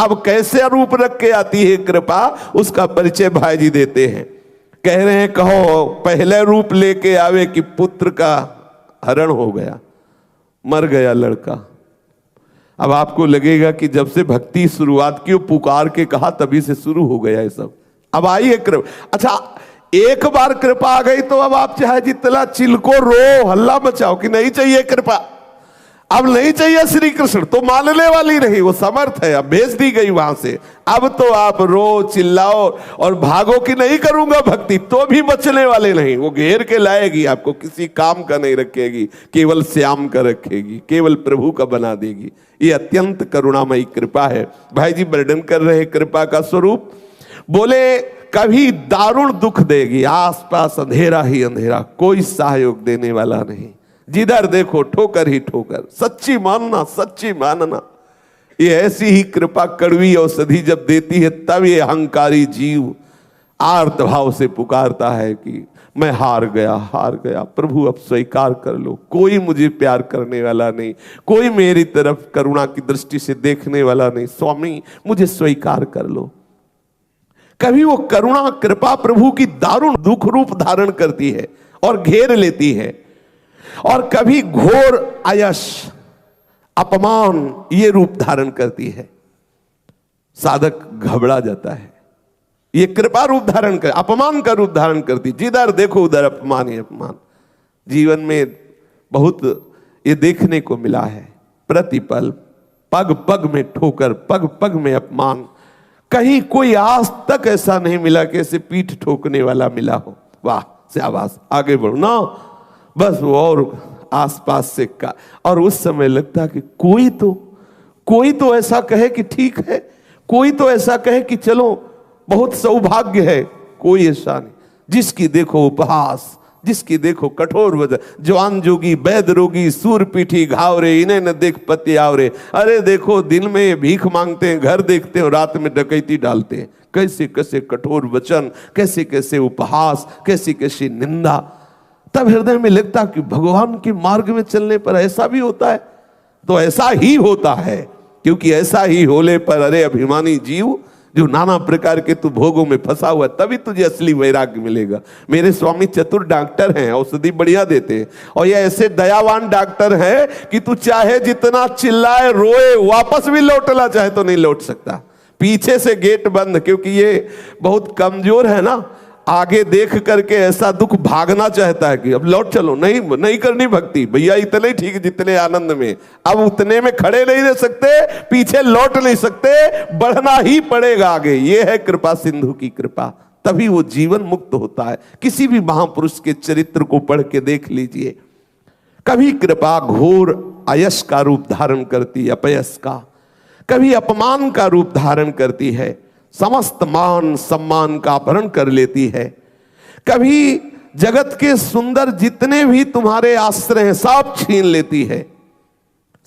अब कैसे रूप रख के आती है कृपा, उसका परिचय भाई जी देते हैं। कह रहे हैं कहो पहले रूप लेके आवे कि पुत्र का हरण हो गया, मर गया लड़का। अब आपको लगेगा कि जब से भक्ति शुरुआत की, पुकार के कहा तभी से शुरू हो गया ये सब। अब आई है कृपा। अच्छा, एक बार कृपा आ गई तो अब आप चाहे जितना चिल्को रो हल्ला मचाओ कि नहीं चाहिए कृपा, अब नहीं चाहिए श्री कृष्ण, तो मानने वाली नहीं, वो समर्थ है, अब भेज दी गई वहां से। अब तो आप रो चिल्लाओ और भागो कि नहीं करूंगा भक्ति, तो भी बचने वाले नहीं। वो घेर के लाएगी आपको, किसी काम का नहीं रखेगी, केवल श्याम का रखेगी, केवल प्रभु का बना देगी। ये अत्यंत करुणामयी कृपा है। भाई जी वर्णन कर रहे कृपा का स्वरूप, बोले कभी दारुण दुख देगी, आसपास अंधेरा ही अंधेरा, कोई सहयोग देने वाला नहीं, जिधर देखो ठोकर ही ठोकर, सच्ची मानना सच्ची मानना। ये ऐसी ही कृपा कड़वी औषधि जब देती है, तब ये अहंकारी जीव आर्त भाव से पुकारता है कि मैं हार गया प्रभु, अब स्वीकार कर लो, कोई मुझे प्यार करने वाला नहीं, कोई मेरी तरफ करुणा की दृष्टि से देखने वाला नहीं, स्वामी मुझे स्वीकार कर लो। कभी वो करुणा कृपा प्रभु की दारुण दुख रूप धारण करती है और घेर लेती है, और कभी घोर आयश अपमान ये रूप धारण करती है। साधक घबरा जाता है, ये कृपा रूप धारण कर, अपमान का रूप धारण करती, जिधर देखो उधर अपमान ही अपमान। जीवन में बहुत ये देखने को मिला है, प्रतिपल पग पग में ठोकर, पग पग में अपमान। कहीं कोई आज तक ऐसा नहीं मिला कि ऐसे पीठ ठोकने वाला मिला हो। वाह शाबाश, आगे बढ़ो ना, बस वो और आसपास से का। और उस समय लगता कि कोई तो ऐसा कहे कि ठीक है, कोई तो ऐसा कहे कि चलो बहुत सौभाग्य है। कोई ऐसा नहीं, जिसकी देखो उपहास, जिसकी देखो कठोर वजह, जवान जोगी वैद रोगी सूर पीठी घावरे, इन्हें न देख पति आवरे। अरे देखो दिन में ये भीख मांगते हैं, घर देखते हैं, रात में डकैती डालते हैं। कैसे कैसे कठोर वचन, कैसे कैसे उपहास, कैसी कैसी निंदा। तब हृदय में लगता कि भगवान के मार्ग में चलने पर ऐसा भी होता है, तो ऐसा ही होता है, क्योंकि ऐसा ही होने पर अरे अभिमानी जीव जो नाना प्रकार के तू भोगों में फंसा हुआ, तभी तुझे असली वैराग्य मिलेगा। मेरे स्वामी चतुर डॉक्टर हैं, औषधि बढ़िया देते हैं, और ये ऐसे दयावान डॉक्टर हैं कि तू चाहे जितना चिल्लाए रोए, वापस भी लौटना चाहे तो नहीं लौट सकता। पीछे से गेट बंद, क्योंकि ये बहुत कमजोर है ना, आगे देख करके ऐसा दुख भागना चाहता है कि अब लौट चलो, नहीं करनी भक्ति भैया, इतने ठीक जितने आनंद में, अब उतने में खड़े नहीं रह सकते, पीछे लौट नहीं सकते, बढ़ना ही पड़ेगा आगे। ये है कृपा सिंधु की कृपा, तभी वो जीवन मुक्त होता है। किसी भी महापुरुष के चरित्र को पढ़ के देख लीजिए, कभी कृपा घोर अयश का रूप धारण करती है, अपयश का, कभी अपमान का रूप धारण करती है, समस्त मान सम्मान का अपहरण कर लेती है। कभी जगत के सुंदर जितने भी तुम्हारे आश्रय हैं सब छीन लेती है,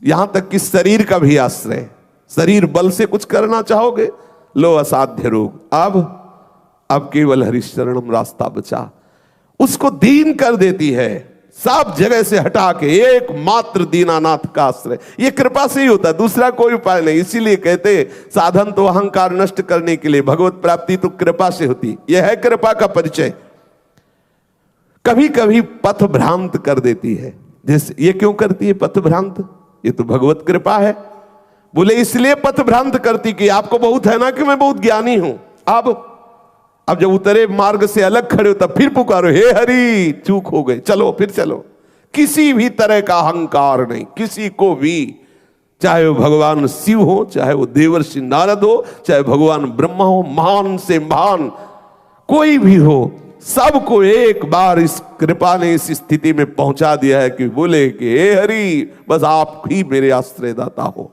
यहां तक कि शरीर का भी आश्रय। शरीर बल से कुछ करना चाहोगे, लो असाध्य रोग, अब केवल हरिशरणम रास्ता बचा, उसको दीन कर देती है, सब जगह से हटा के एकमात्र दीनानाथ का आश्रय। ये कृपा से ही होता है, दूसरा कोई उपाय नहीं। इसीलिए कहते साधन तो अहंकार नष्ट करने के लिए, भगवत प्राप्ति तो कृपा से होती। यह है कृपा का परिचय। कभी कभी पथ भ्रांत कर देती है, जैसे ये क्यों करती है पथ भ्रांत, ये तो भगवत कृपा है। बोले इसलिए पथ भ्रांत करती कि आपको बहुत है ना कि मैं बहुत ज्ञानी हूं। अब जब उतरे मार्ग से अलग खड़े हो तब फिर पुकारो, हे हरि चूक हो गए, चलो फिर चलो। किसी भी तरह का अहंकार नहीं, किसी को भी, चाहे वो भगवान शिव हो, चाहे वो देवर्षि नारद हो, चाहे भगवान ब्रह्मा हो, महान से महान कोई भी हो, सबको एक बार इस कृपा ने इस स्थिति में पहुंचा दिया है कि बोले कि हे हरि बस आप ही मेरे आश्रयदाता हो।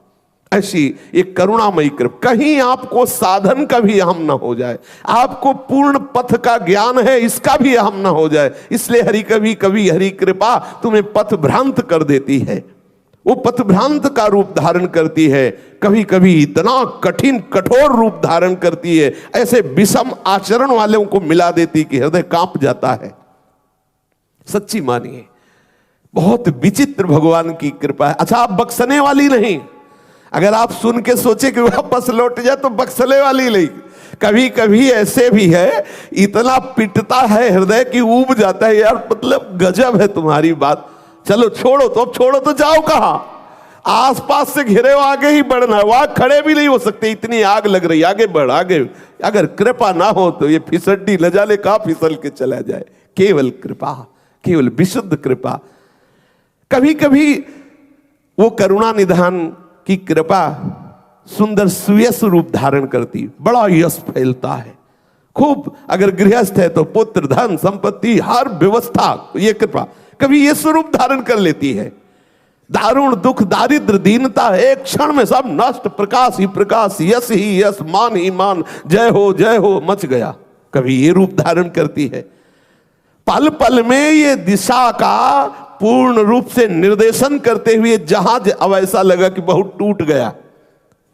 ऐसी एक करुणामयी कृपा, कहीं आपको साधन का भी अहम न हो जाए, आपको पूर्ण पथ का ज्ञान है इसका भी अहम न हो जाए। इसलिए हरि कभी कभी हरि कृपा तुम्हें पथ भ्रांत कर देती है, वो पथ भ्रांत का रूप धारण करती है। कभी कभी इतना कठिन कठोर रूप धारण करती है, ऐसे विषम आचरण वालों को मिला देती कि हृदय कांप जाता है। सच्ची मानिए, बहुत विचित्र भगवान की कृपा है। अच्छा, आप बख्शने वाली नहीं, अगर आप सुन के सोचे कि वापस लौट जाए तो बक्सले वाली नहीं। कभी कभी ऐसे भी है, इतना पिटता है हृदय कि ऊब जाता है, यार मतलब गजब है तुम्हारी बात, चलो छोड़ो तो, अब छोड़ो तो जाओ कहां, आसपास से घिरे हो, आगे ही बढ़ना है, वहां खड़े भी नहीं हो सकते, इतनी आग लग रही, आगे बढ़ आगे। अगर कृपा ना हो तो ये फिसड्डी न जाने कहां फिसल के चला जाए। केवल कृपा, केवल विशुद्ध कृपा। कभी कभी वो करुणा निधान की कृपा सुंदर सुयश रूप धारण करती, बड़ा यश फैलता है खूब। अगर गृहस्थ है तो पुत्र, धन, संपत्ति, हर व्यवस्था, ये कृपा कभी ये स्वरूप धारण कर लेती है। दारुण दुख, दारिद्र, दीनता, एक क्षण में सब नष्ट, प्रकाश ही प्रकाश, यश ही यश, मान ही मान, जय हो मच गया। कभी ये रूप धारण करती है। पल पल में ये दिशा का पूर्ण रूप से निर्देशन करते हुए जहाज अब ऐसा लगा कि बहुत टूट गया,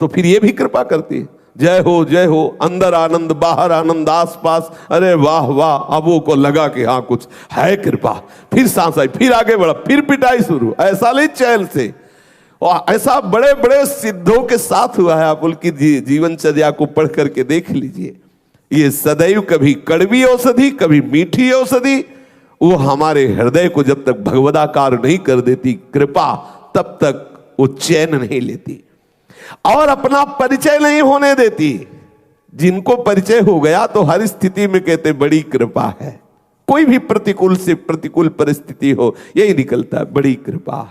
तो फिर ये भी कृपा करती है। जय हो, अंदर आनंद बाहर आनंद, आसपास, अरे वाह वाह। अब वो को लगा कि हाँ कुछ है कृपा, फिर सांस आई, फिर आगे बढ़ा, फिर पिटाई शुरू, ऐसा नहीं चैन से। और ऐसा बड़े बड़े सिद्धों के साथ हुआ है। आप उनकी जीवनचर्या को पढ़ करके देख लीजिए। ये सदैव कभी कड़वी औषधि, कभी मीठी औषधि, वो हमारे हृदय को जब तक भगवदाकार नहीं कर देती कृपा, तब तक वो चैन नहीं लेती और अपना परिचय नहीं होने देती। जिनको परिचय हो गया तो हर स्थिति में कहते बड़ी कृपा है। कोई भी प्रतिकूल से प्रतिकूल परिस्थिति हो, यही निकलता है बड़ी कृपा,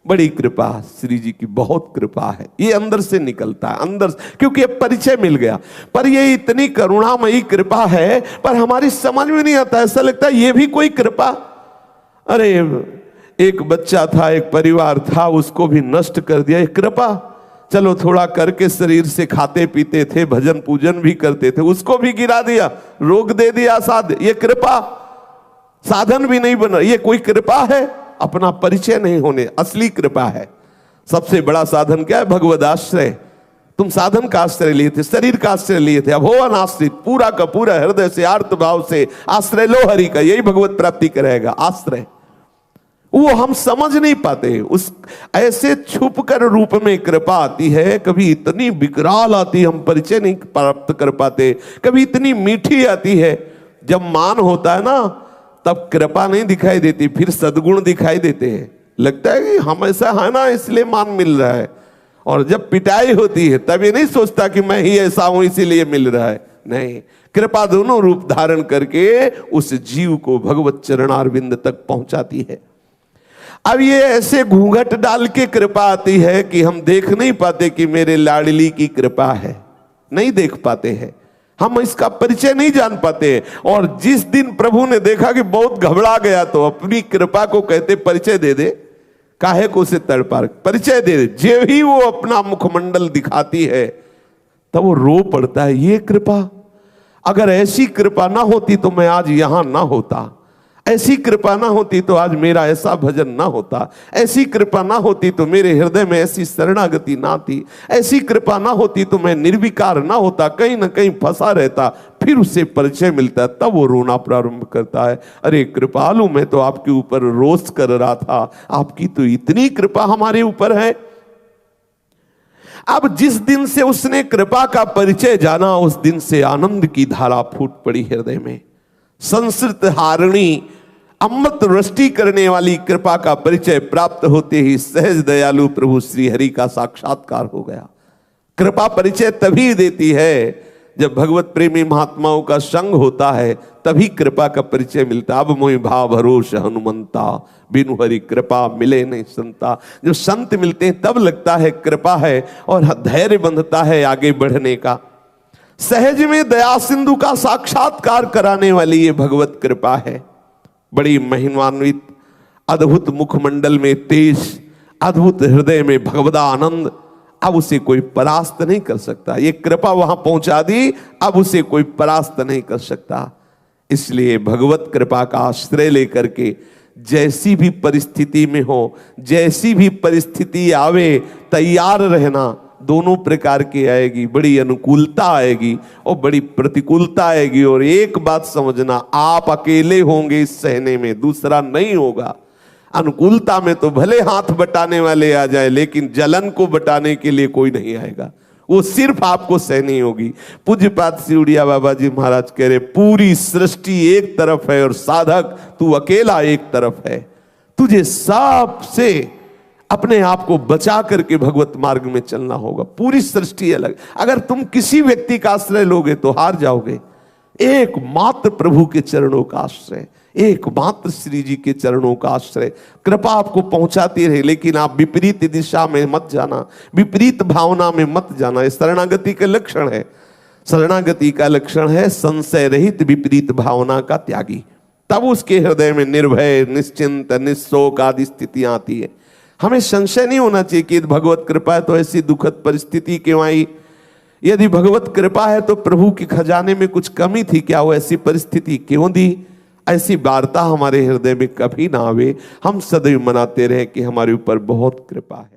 बड़ी कृपा, श्री जी की बहुत कृपा है। ये अंदर से निकलता है, अंदर से, क्योंकि अब परिचय मिल गया। पर ये इतनी करुणामयी कृपा है, पर हमारी समझ में नहीं आता, ऐसा लगता है ये भी कोई कृपा। अरे एक बच्चा था, एक परिवार था, उसको भी नष्ट कर दिया, ये कृपा। चलो थोड़ा करके शरीर से खाते पीते थे, भजन पूजन भी करते थे, उसको भी गिरा दिया, रोग दे दिया, ये कृपा। साधन भी नहीं बना, ये कोई कृपा है? अपना परिचय नहीं होने, असली कृपा है। सबसे बड़ा साधन क्या है? भगवद आश्रय। तुम साधन का आश्रय लिए थे, शरीर का आश्रय लिए थे, अब हो अनाश्रित, पूरा का पूरा हृदय से आर्त भाव से आश्रय लो हरि का, यही भगवत प्राप्ति कराएगा। आश्रय वो हम समझ नहीं पाते, उस ऐसे छुप कर रूप में कृपा आती है। कभी इतनी विकराल आती है, हम परिचय नहीं प्राप्त कर पाते। कभी इतनी मीठी आती है, जब मान होता है ना तब कृपा नहीं दिखाई देती, फिर सद्गुण दिखाई देते हैं। लगता है कि हम ऐसा है ना इसलिए मान मिल रहा है। और जब पिटाई होती है तब ये नहीं सोचता कि मैं ही ऐसा हूं इसीलिए मिल रहा है। नहीं, कृपा दोनों रूप धारण करके उस जीव को भगवत चरणारविंद तक पहुंचाती है। अब ये ऐसे घूंघट डाल के कृपा आती है कि हम देख नहीं पाते कि मेरे लाडली की कृपा है, नहीं देख पाते हैं, हम इसका परिचय नहीं जान पाते। और जिस दिन प्रभु ने देखा कि बहुत घबरा गया तो अपनी कृपा को कहते परिचय दे दे, काहे को उसे तड़पा, परिचय दे दे। जे ही वो अपना मुखमंडल दिखाती है तब वो रो पड़ता है, ये कृपा। अगर ऐसी कृपा ना होती तो मैं आज यहां ना होता, ऐसी कृपा ना होती तो आज मेरा ऐसा भजन ना होता, ऐसी कृपा ना होती तो मेरे हृदय में ऐसी शरणागति ना थी, ऐसी कृपा ना होती तो मैं निर्विकार ना होता, कहीं ना कहीं फंसा रहता। फिर उसे परिचय मिलता है, तब वो रोना प्रारंभ करता है, अरे कृपालु मैं तो आपके ऊपर रोष कर रहा था, आपकी तो इतनी कृपा हमारे ऊपर है। अब जिस दिन से उसने कृपा का परिचय जाना, उस दिन से आनंद की धारा फूट पड़ी हृदय में। संस्कृत हारिणी अमृत वृष्टि करने वाली कृपा का परिचय प्राप्त होते ही सहज दयालु प्रभु श्री हरि का साक्षात्कार हो गया। कृपा परिचय तभी देती है जब भगवत प्रेमी महात्माओं का संग होता है, तभी कृपा का परिचय मिलता। अब मोहि भाव भरोस हनुमंता, बिनु हरि कृपा मिले नहीं संता। जब संत मिलते हैं तब लगता है कृपा है और धैर्य बंधता है आगे बढ़ने का। सहज में दया सिंधु का साक्षात्कार कराने वाली ये भगवत कृपा है। बड़ी महिमान्वित, अद्भुत मुखमंडल में तेज, अद्भुत हृदय में भगवदा आनंद। अब उसे कोई परास्त नहीं कर सकता। ये कृपा वहां पहुंचा दी, अब उसे कोई परास्त नहीं कर सकता। इसलिए भगवत कृपा का आश्रय लेकर के जैसी भी परिस्थिति में हो, जैसी भी परिस्थिति आवे, तैयार रहना। दोनों प्रकार की आएगी, बड़ी अनुकूलता आएगी और बड़ी प्रतिकूलता आएगी। और एक बात समझना, आप अकेले होंगे इस सहने में, दूसरा नहीं होगा। अनुकूलता में तो भले हाथ बटाने वाले आ जाए, लेकिन जलन को बटाने के लिए कोई नहीं आएगा, वो सिर्फ आपको सहनी होगी। पूज्यपाद सिउड़िया बाबा जी महाराज कह रहे, पूरी सृष्टि एक तरफ है और साधक तू अकेला एक तरफ है। तुझे सबसे अपने आप को बचा करके भगवत मार्ग में चलना होगा। पूरी सृष्टि अलग, अगर तुम किसी व्यक्ति का आश्रय लोगे तो हार जाओगे। एकमात्र प्रभु के चरणों का आश्रय, एकमात्र श्री जी के चरणों का आश्रय। कृपा आपको पहुंचाती रहे, लेकिन आप विपरीत दिशा में मत जाना, विपरीत भावना में मत जाना। ये शरणागति का लक्षण है। शरणागति का लक्षण है संशय रहित विपरीत भावना का त्यागी। तब उसके हृदय में निर्भय, निश्चिंत, निशोक आदि स्थितियां आती है। हमें संशय नहीं होना चाहिए कि भगवत कृपा है तो ऐसी दुखद परिस्थिति क्यों आई। यदि भगवत कृपा है तो प्रभु के खजाने में कुछ कमी थी क्या, वो ऐसी परिस्थिति क्यों दी। ऐसी वार्ता हमारे हृदय में कभी ना आवे। हम सदैव मनाते रहे कि हमारे ऊपर बहुत कृपा है।